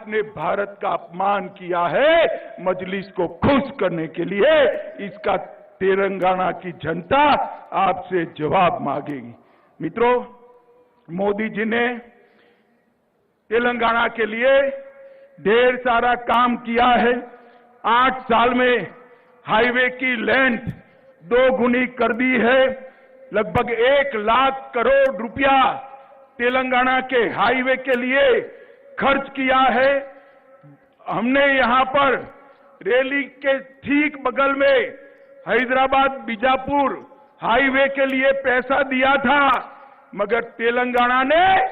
आपने भारत का अपमान किया है, मजलिस को खुश करने के लिए इसका तेलंगाना की जनता आपसे जवाब मांगेगी। मित्रों, मोदी जी ने तेलंगाना के लिए ढेर सारा काम किया है। 8 साल में हाईवे की लेंथ 2 गुनी कर दी है। लगभग 1 लाख करोड़ रुपया तेलंगाना के हाईवे के लिए खर्च किया है। हमने यहां पर रैली के ठीक बगल में हैदराबाद बीजापुर हाईवे के लिए पैसा दिया था, मगर तेलंगाना ने,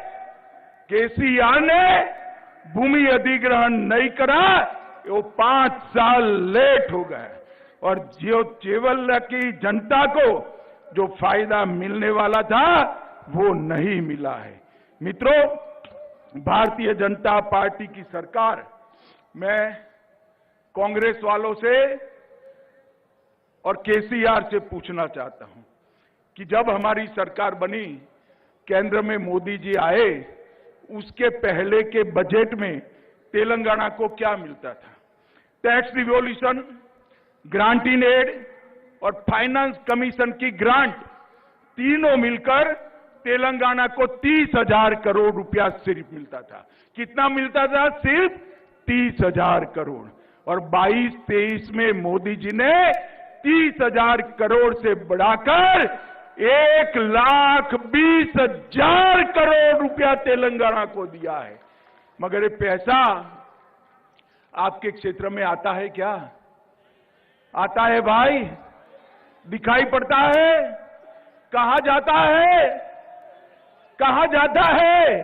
केसीआर ने भूमि अधिग्रहण नहीं करा। वो 5 साल लेट हो गए और जो केवल की जनता को जो फायदा मिलने वाला था वो नहीं मिला है। मित्रों, भारतीय जनता पार्टी की सरकार, मैं कांग्रेस वालों से और केसीआर से पूछना चाहता हूं कि जब हमारी सरकार बनी, केंद्र में मोदी जी आए, उसके पहले के बजट में तेलंगाना को क्या मिलता था? Tax revolution, grant in aid और फाइनेंस कमीशन की ग्रांट तीनों मिलकर तेलंगाना को 30,000 करोड़ रुपया सिर्फ मिलता था। कितना मिलता था? सिर्फ 30,000 करोड़। और 22-23 में मोदी जी ने 30,000 करोड़ से बढ़ाकर 1,20,000 करोड़ रुपया तेलंगाना को दिया है। मगर ये पैसा आपके क्षेत्र में आता है क्या? आता है भाई? दिखाई पड़ता है? कहां जाता है? कहां जाता है?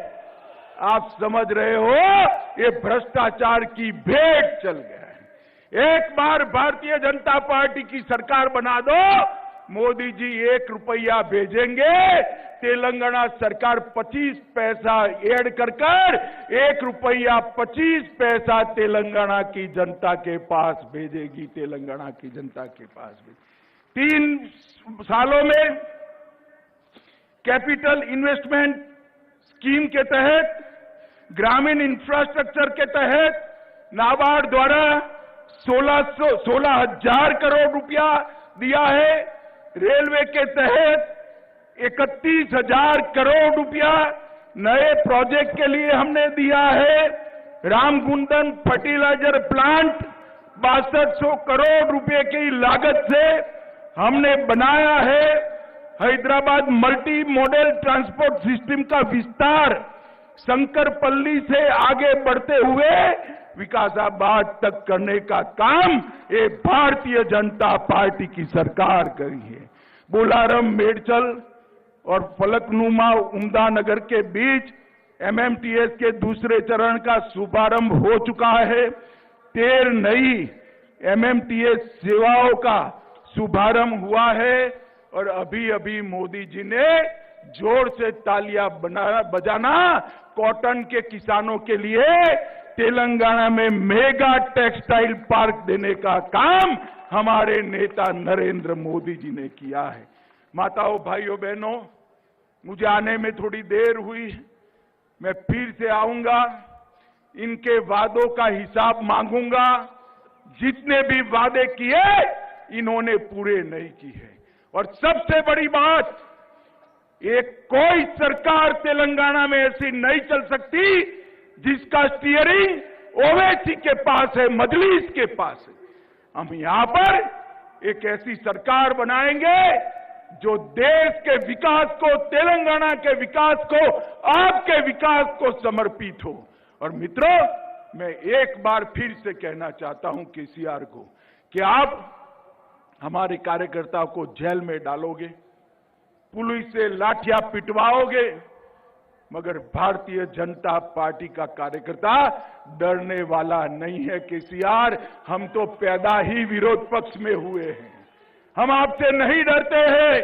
आप समझ रहे हो, ये भ्रष्टाचार की भेंट चल गया है। एक बार भारतीय जनता पार्टी की सरकार बना दो, मोदी जी 1 रुपया भेजेंगे, तेलंगाना सरकार 25 पैसा ऐड कर 1 रुपया 25 पैसा तेलंगाना की जनता के पास भेजेगी। तेलंगाना की जनता के पास भेजेगी। 3 सालों में कैपिटल इन्वेस्टमेंट स्कीम के तहत, ग्रामीण इंफ्रास्ट्रक्चर के तहत नाबार्ड द्वारा 16,000 करोड़ रुपया दिया है। रेलवे के तहत 31,000 करोड़ रुपया नए प्रोजेक्ट के लिए हमने दिया है। रामगुंडम फर्टिलाइजर प्लांट 6200 करोड़ रुपए की लागत से हमने बनाया है। Hyderabad multi modal transport system का विस्तार शंकरपल्ली से आगे बढ़ते हुए विकासाबाद तक करने का काम ये भारतीय जनता पार्टी की सरकार करी है। बोलारम, मेडचल और फलकनुमा उम्दा नगर के बीच एमएमटीएस के दूसरे चरण का शुभारंभ हो चुका है। 13 नई एमएमटीएस सेवाओं का शुभारंभ हुआ है और अभी अभी मोदी जी ने जोर से तालियां बजाना कॉटन के किसानों के लिए तेलंगाना में मेगा टेक्सटाइल पार्क देने का काम हमारे नेता नरेंद्र मोदी जी ने किया है। माताओं, भाइयों, बहनों, मुझे आने में थोड़ी देर हुई, मैं फिर से आऊंगा, इनके वादों का हिसाब मांगूंगा। जितने भी वादे किए इन्होंने पूरे नहीं किए। और सबसे बड़ी बात, एक कोई सरकार तेलंगाना में ऐसी नहीं चल सकती जिसका स्टीयरिंग ओवैसी के पास है, मजलिस के पास है। हम यहां पर एक ऐसी सरकार बनाएंगे जो देश के विकास को, तेलंगाना के विकास को, आपके विकास को समर्पित हो। और मित्रों, मैं एक बार फिर से कहना चाहता हूं केसीआर को कि आप हमारे कार्यकर्ताओं को जेल में डालोगे, पुलिस से लाठियां पिटवाओगे, मगर भारतीय जनता पार्टी का कार्यकर्ता डरने वाला नहीं है। केसीआर, हम तो पैदा ही विरोध पक्ष में हुए हैं, हम आपसे नहीं डरते हैं।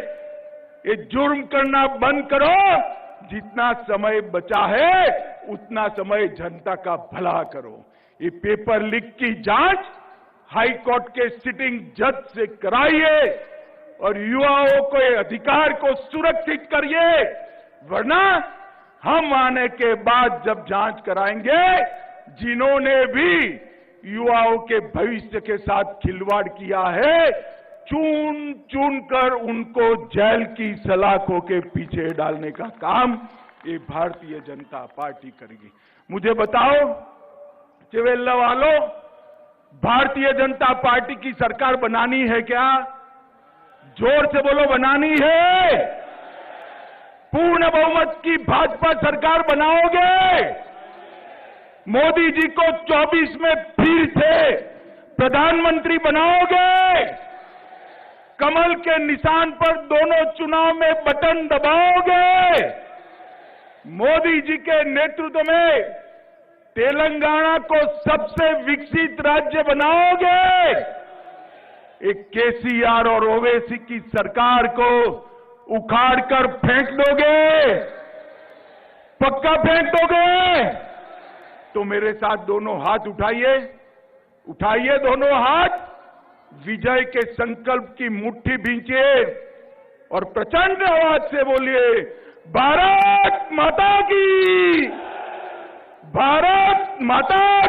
ये जुर्म करना बंद करो, जितना समय बचा है उतना समय जनता का भला करो। ये पेपर लीक की जांच हाई कोर्ट के सिटिंग जज से कराइए और युवाओं के अधिकार को सुरक्षित करिए, वरना हम आने के बाद जब जांच कराएंगे जिन्होंने भी युवाओं के भविष्य के साथ खिलवाड़ किया है, चुन चुन कर उनको जेल की सलाखों के पीछे डालने का काम ये भारतीय जनता पार्टी करेगी। मुझे बताओ चिवेल्ला वालों, भारतीय जनता पार्टी की सरकार बनानी है क्या? जोर से बोलो, बनानी है? पूर्ण बहुमत की भाजपा सरकार बनाओगे? मोदी जी को 24 में फिर से प्रधानमंत्री बनाओगे? कमल के निशान पर दोनों चुनाव में बटन दबाओगे? मोदी जी के नेतृत्व में तेलंगाना को सबसे विकसित राज्य बनाओगे? एक केसीआर और ओवैसी की सरकार को उखाड़कर फेंक दोगे? पक्का फेंक दोगे? तो मेरे साथ दोनों हाथ उठाइए, उठाइए दोनों हाथ, विजय के संकल्प की मुट्ठी भींचिए और प्रचंड आवाज से बोलिए, भारत माता की, भारत माता